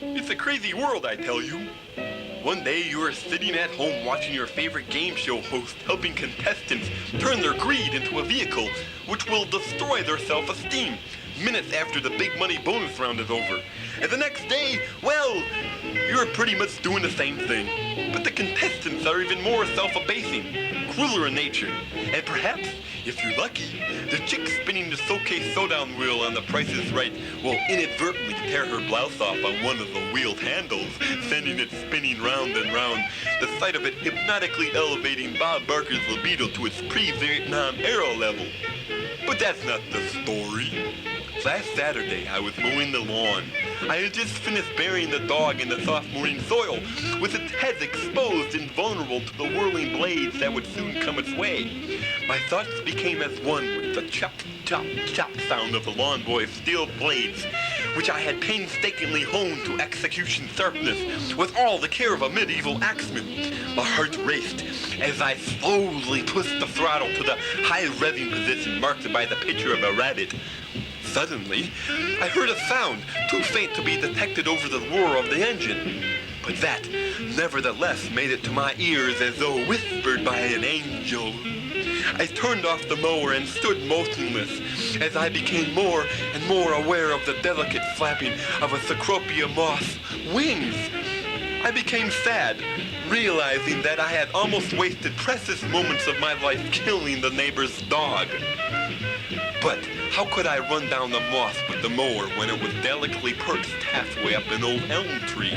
It's a crazy world, I tell you. One day you are sitting at home watching your favorite game show host helping contestants turn their greed into a vehicle which will destroy their self-esteem minutes after the big money bonus round is over. And the next day, well, you're pretty much doing the same thing. But the contestants are even more self-abasing, crueler in nature. And perhaps, if you're lucky, the chick spinning the showcase showdown wheel on The Price is Right will inadvertently tear her blouse off on one of the wheeled handles, sending it spinning round and round, the sight of it hypnotically elevating Bob Barker's libido to its pre-Vietnam era level. But that's not the story. Last Saturday, I was mowing the lawn. I had just finished burying the dog in the soft morning soil, with its head exposed and vulnerable to the whirling blades that would soon come its way. My thoughts became as one with the chop, chop, chop sound of the lawn boy's steel blades, which I had painstakingly honed to execution sharpness with all the care of a medieval axeman. My heart raced as I slowly pushed the throttle to the high revving position marked by the picture of a rabbit. Suddenly, I heard a sound too faint to be detected over the roar of the engine, but that, nevertheless, made it to my ears as though whispered by an angel. I turned off the mower and stood motionless as I became more and more aware of the delicate flapping of a Cecropia moth's wings. I became sad, realizing that I had almost wasted precious moments of my life killing the neighbor's dog. But how could I run down the moth with the mower when it was delicately perched halfway up an old elm tree?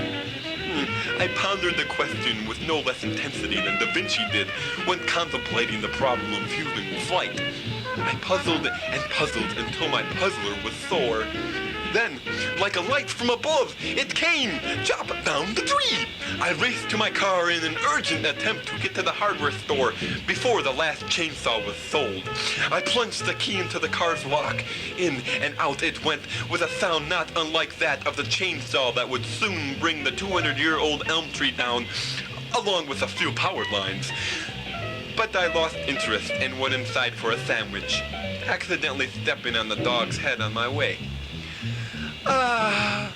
I pondered the question with no less intensity than Da Vinci did when contemplating the problem of human flight. I puzzled and puzzled until my puzzler was sore. Then, like a light from above, it came, chopping down the tree. I raced to my car in an urgent attempt to get to the hardware store before the last chainsaw was sold. I plunged the key into the car's lock. In and out it went with a sound not unlike that of the chainsaw that would soon bring the 200-year-old elm tree down, along with a few power lines. But I lost interest and went inside for a sandwich, accidentally stepping on the dog's head on my way. A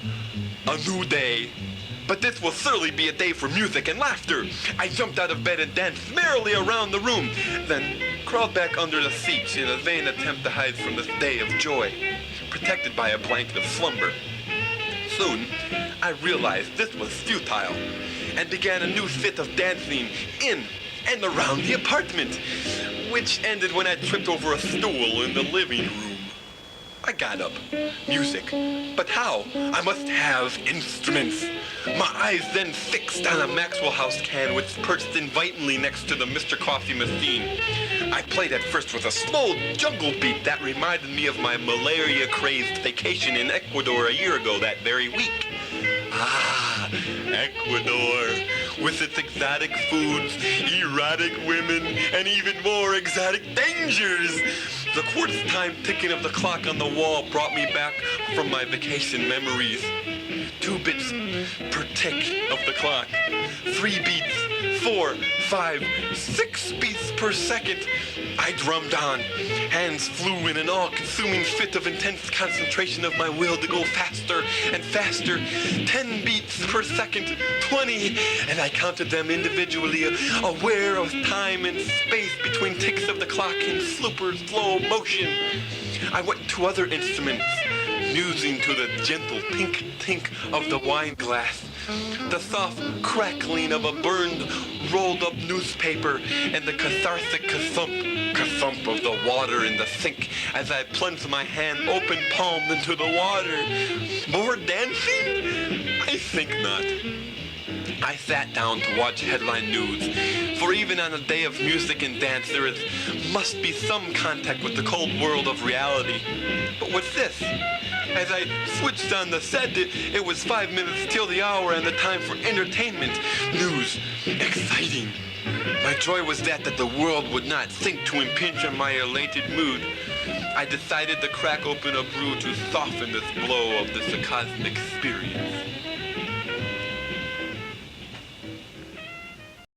new day. But this will certainly be a day for music and laughter. I jumped out of bed and danced merrily around the room, then crawled back under the seat in a vain attempt to hide from this day of joy, protected by a blanket of slumber. Soon, I realized this was futile, and began a new fit of dancing in and around the apartment, which ended when I tripped over a stool in the living room. I got up. Music. But how? I must have instruments. My eyes then fixed on a Maxwell House can which perched invitingly next to the Mr. Coffee machine. I played at first with a slow jungle beat that reminded me of my malaria-crazed vacation in Ecuador a year ago that very week. Ah, Ecuador, with its exotic foods, erotic women, and even more exotic dangers. The quartz time ticking of the clock on the wall brought me back from my vacation memories. 2 bits per tick of the clock. 3 beats, 4, 5, 6 beats per second. I drummed on. Hands flew in an all-consuming fit of intense concentration of my will to go faster and faster. 10 beats per second, 20, and I counted them individually, aware of time and space between ticks of the clock in super slow motion. I went to other instruments, musing to the gentle tink of the wine glass, the soft crackling of a burned, rolled-up newspaper, and the cathartic ka-thump of the water in the sink as I plunged my hand open-palmed into the water. More dancing? I think not. I sat down to watch headline news, for even on a day of music and dance must be some contact with the cold world of reality. But what's this? As I switched on the set, it was 5 minutes till the hour and the time for entertainment. News. Exciting. My joy was that the world would not think to impinge on my elated mood. I decided to crack open a brew to soften this blow of this cosmic experience.